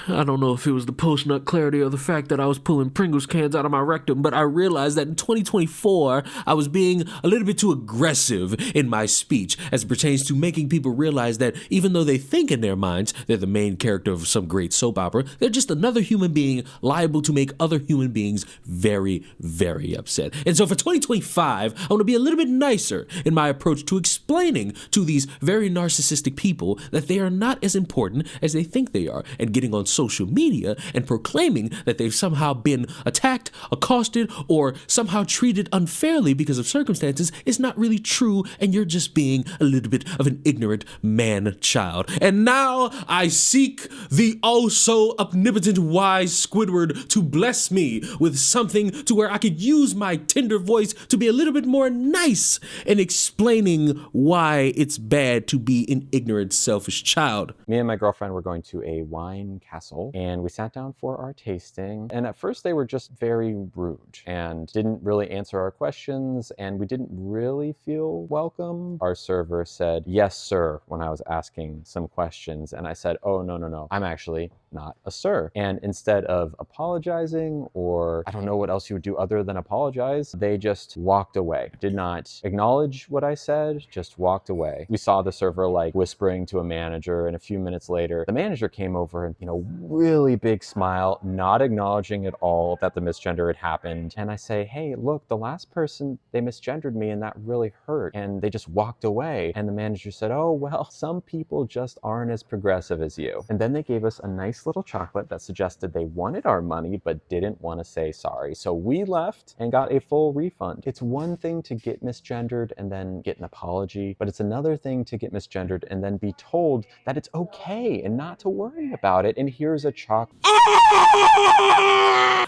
I don't know if it was the post-nut clarity or the fact that I was pulling Pringles cans out of my rectum, but I realized that in 2024, I was being a little bit too aggressive in my speech as it pertains to making people realize that even though they think in their minds they're the main character of some great soap opera, they're just another human being liable to make other human beings very, very upset. And so for 2025, I want to be a little bit nicer in my approach to explaining to these very narcissistic people that they are not as important as they think they are, and getting on social media and proclaiming that they've somehow been attacked, accosted, or somehow treated unfairly because of circumstances is not really true, and you're just being a little bit of an ignorant man-child. And now I seek the oh-so omnipotent wise Squidward to bless me with something to where I could use my tender voice to be a little bit more nice in explaining why it's bad to be an ignorant, selfish child. Me and my girlfriend were going to a wine castle, and we sat down for our tasting, and at first they were just very rude and didn't really answer our questions, and we didn't really feel welcome. Our server said, "Yes, sir," when I was asking some questions, and I said, "Oh, no, I'm actually not a sir." And instead of apologizing, or I don't know what else you would do other than apologize, they just walked away. Did not acknowledge what I said, just walked away. We saw the server like whispering to a manager, and a few minutes later, the manager came over and, really big smile, not acknowledging at all that the misgender had happened. And I say, "Hey, look, the last person, they misgendered me and that really hurt." And they just walked away. And the manager said, "Oh, well, some people just aren't as progressive as you." And then they gave us a nice little chocolate that suggested they wanted our money but didn't want to say sorry. So we left and got a full refund. It's one thing to get misgendered and then get an apology, but it's another thing to get misgendered and then be told that it's okay and not to worry about it, and here's a chocolate.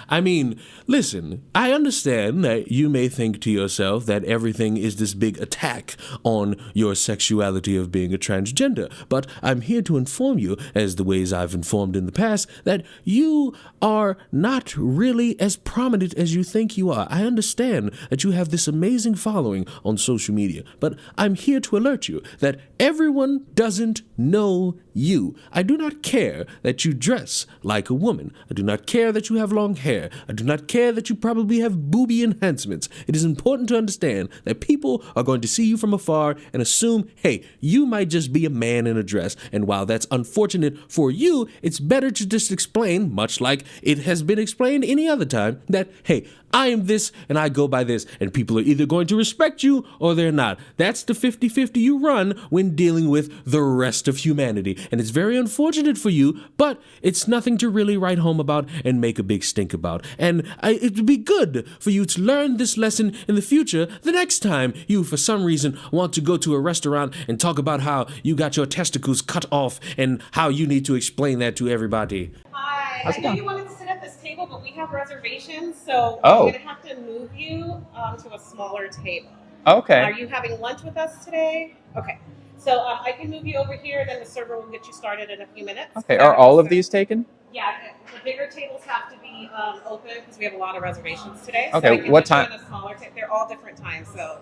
I mean, listen, I understand that you may think to yourself that everything is this big attack on your sexuality of being a transgender, but I'm here to inform you, as the ways I've informed in the past, that you are not really as prominent as you think you are. I understand that you have this amazing following on social media, but I'm here to alert you that everyone doesn't know you. I do not care that you dress like a woman. I do not care that you have long hair. I do not care that you probably have booby enhancements. It is important to understand that people are going to see you from afar and assume, hey, you might just be a man in a dress. And while that's unfortunate for you, it's better to just explain, much like it has been explained any other time, that, hey, I am this and I go by this, and people are either going to respect you or they're not. That's the 50-50 you run when dealing with the rest of humanity. And it's very unfortunate for you, but it's nothing to really write home about and make a big stink about. And it would be good for you to learn this lesson in the future the next time you, for some reason, want to go to a restaurant and talk about how you got your testicles cut off and how you need to explain that to everybody. Hi, I know you wanted to sit at this table, but we have reservations, so Oh. I'm going to have to move you to a smaller table. Okay. Are you having lunch with us today? Okay. So I can move you over here, then the server will get you started in a few minutes. Okay, are all of these taken? Yeah, the bigger tables have to be open because we have a lot of reservations today. Okay, so I can what put you time- in a smaller they're all different times, so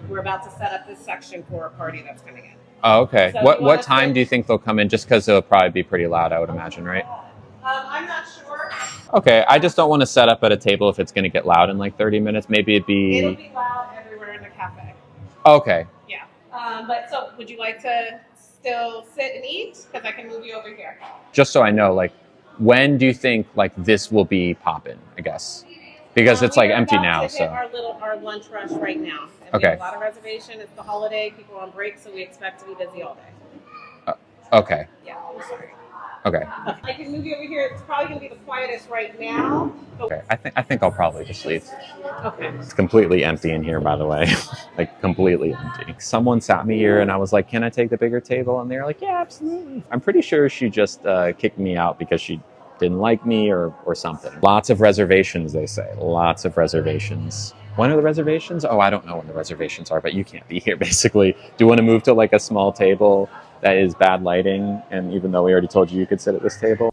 we're about to set up this section for a party that's coming in. Oh, okay. So What time do you think they'll come in? Just because it'll probably be pretty loud, I would imagine, right? I'm not sure. Okay, I just don't want to set up at a table if it's going to get loud in like 30 minutes. Maybe It'll be loud everywhere in the cafe. Okay. Yeah. But so would you like to still sit and eat? Because I can move you over here. Just so I know, like, when do you think like this will be poppin', I guess? Because it's like We're empty about now, to hit so. our lunch rush right now. And Okay. We have a lot of reservation. It's the holiday. People are on break, so we expect to be busy all day. Okay. Yeah. I'm sorry. Okay. I can move you over here. It's probably going to be the quietest right now. But Okay. I think I'll probably just leave. okay. It's completely empty in here, by the way. Like, completely empty. Someone sat me here and I was like, "Can I take the bigger table?" And they're like, "Yeah, absolutely." I'm pretty sure she just kicked me out because she didn't like me or something. Lots of reservations, they say. Lots of reservations. When are the reservations? Oh, I don't know when the reservations are, but you can't be here, basically. Do you want to move to like a small table that is bad lighting? And even though we already told you you could sit at this table.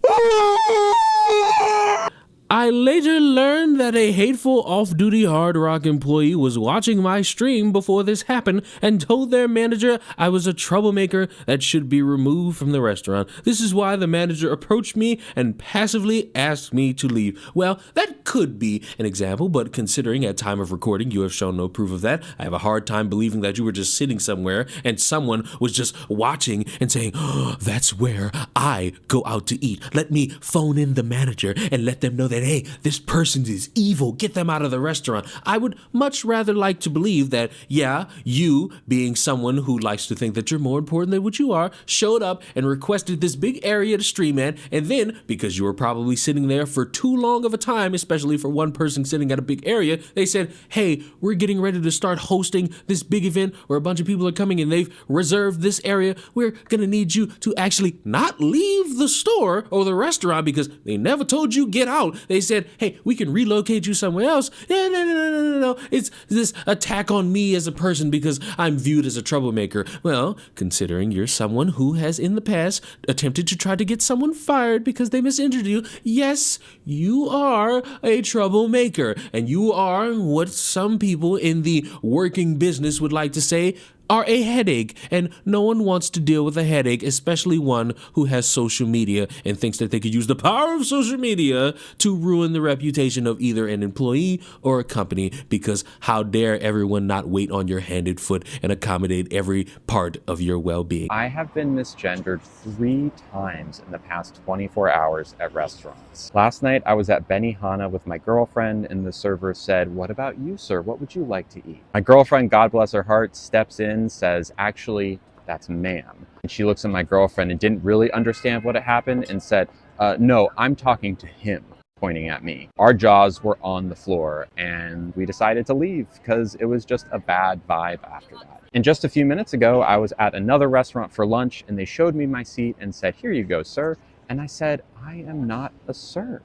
I later learned that a hateful off-duty Hard Rock employee was watching my stream before this happened and told their manager I was a troublemaker that should be removed from the restaurant. This is why the manager approached me and passively asked me to leave. Well, that could be an example, but considering at time of recording you have shown no proof of that, I have a hard time believing that you were just sitting somewhere and someone was just watching and saying, oh, that's where I go out to eat. Let me phone in the manager and let them know that, hey, this person is evil. Get them out of the restaurant. I would much rather like to believe that, yeah, you, being someone who likes to think that you're more important than what you are, showed up and requested this big area to stream at, and then, because you were probably sitting there for too long of a time, especially for one person sitting at a big area, they said, hey, we're getting ready to start hosting this big event where a bunch of people are coming and they've reserved this area. We're gonna need you to actually not leave the store or the restaurant because they never told you get out. They said, hey, we can relocate you somewhere else. No. It's this attack on me as a person because I'm viewed as a troublemaker. Well, considering you're someone who has in the past attempted to try to get someone fired because they misinjured you, yes, you are a troublemaker. And you are what some people in the working business would like to say are a headache, and no one wants to deal with a headache, especially one who has social media and thinks that they could use the power of social media to ruin the reputation of either an employee or a company, because how dare everyone not wait on your handed foot and accommodate every part of your well-being. I have been misgendered 3 times in the past 24 hours at restaurants. Last night I was at Benihana with my girlfriend and the server said, what about you, sir? What would you like to eat? My girlfriend, God bless her heart, steps in, says, actually, that's ma'am. And she looks at my girlfriend and didn't really understand what had happened and said, no, I'm talking to him, pointing at me. Our jaws were on the floor and we decided to leave because it was just a bad vibe after that. And just a few minutes ago, I was at another restaurant for lunch and they showed me my seat and said, here you go, sir. And I said, I am not a sir.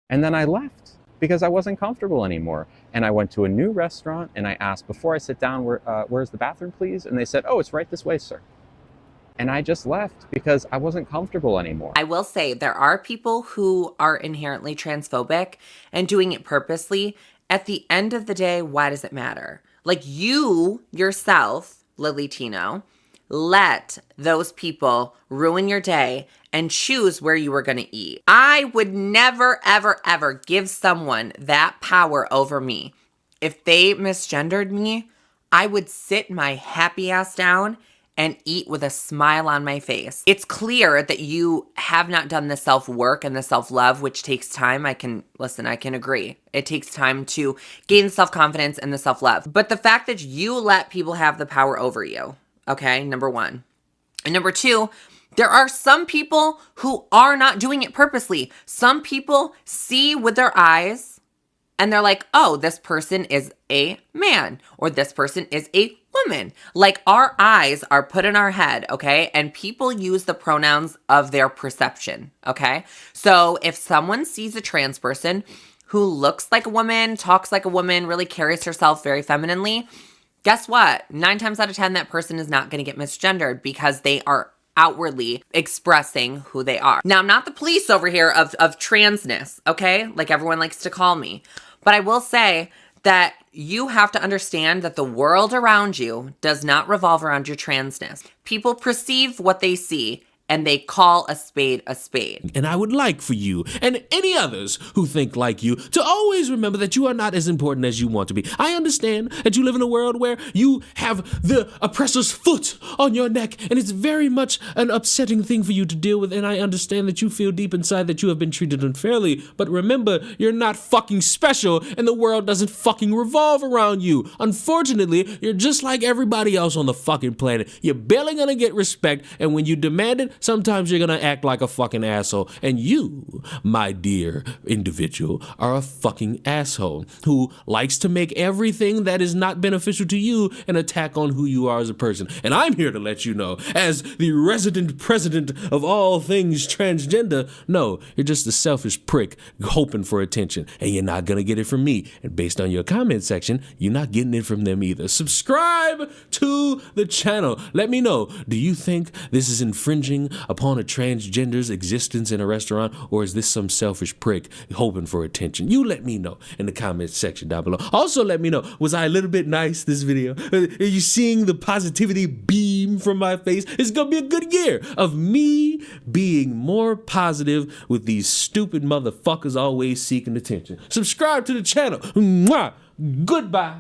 And then I left because I wasn't comfortable anymore. And I went to a new restaurant and I asked, before I sit down, where's the bathroom, please? And they said, oh, it's right this way, sir. And I just left because I wasn't comfortable anymore. I will say there are people who are inherently transphobic and doing it purposely. At the end of the day, why does it matter? Like, you yourself, Lily Tino, let those people ruin your day and choose where you were going to eat. I would never, ever, ever give someone that power over me. If they misgendered me, I would sit my happy ass down and eat with a smile on my face. It's clear that you have not done the self-work and the self-love, which takes time. I can agree. It takes time to gain self-confidence and the self-love. But the fact that you let people have the power over you, okay, number one. And number two, there are some people who are not doing it purposely. Some people see with their eyes and they're like, oh, this person is a man or this person is a woman. Like, our eyes are put in our head, okay? And people use the pronouns of their perception, okay? So if someone sees a trans person who looks like a woman, talks like a woman, really carries herself very femininely, guess what? 9 times out of 10, that person is not going to get misgendered because they are outwardly expressing who they are. Now, I'm not the police over here of transness, okay? Like everyone likes to call me. But I will say that you have to understand that the world around you does not revolve around your transness. People perceive what they see, and they call a spade a spade. And I would like for you and any others who think like you to always remember that you are not as important as you want to be. I understand that you live in a world where you have the oppressor's foot on your neck, and it's very much an upsetting thing for you to deal with, and I understand that you feel deep inside that you have been treated unfairly, but remember, you're not fucking special, and the world doesn't fucking revolve around you. Unfortunately, you're just like everybody else on the fucking planet. You're barely gonna get respect, and when you demand it, sometimes you're gonna act like a fucking asshole. And you, my dear individual, are a fucking asshole who likes to make everything that is not beneficial to you an attack on who you are as a person. And I'm here to let you know, as the resident president of all things transgender, no, you're just a selfish prick hoping for attention. And you're not gonna get it from me. And based on your comment section, you're not getting it from them either. Subscribe to the channel. Let me know, do you think this is infringing impinging upon a transgender's existence in a restaurant, or is this some selfish prick hoping for attention? You let me know in the comments section down below. Also, let me know, was I a little bit nice this video? Are you seeing the positivity beam from my face? It's gonna be a good year of me being more positive with these stupid motherfuckers always seeking attention. Subscribe to the channel. Mwah! Goodbye.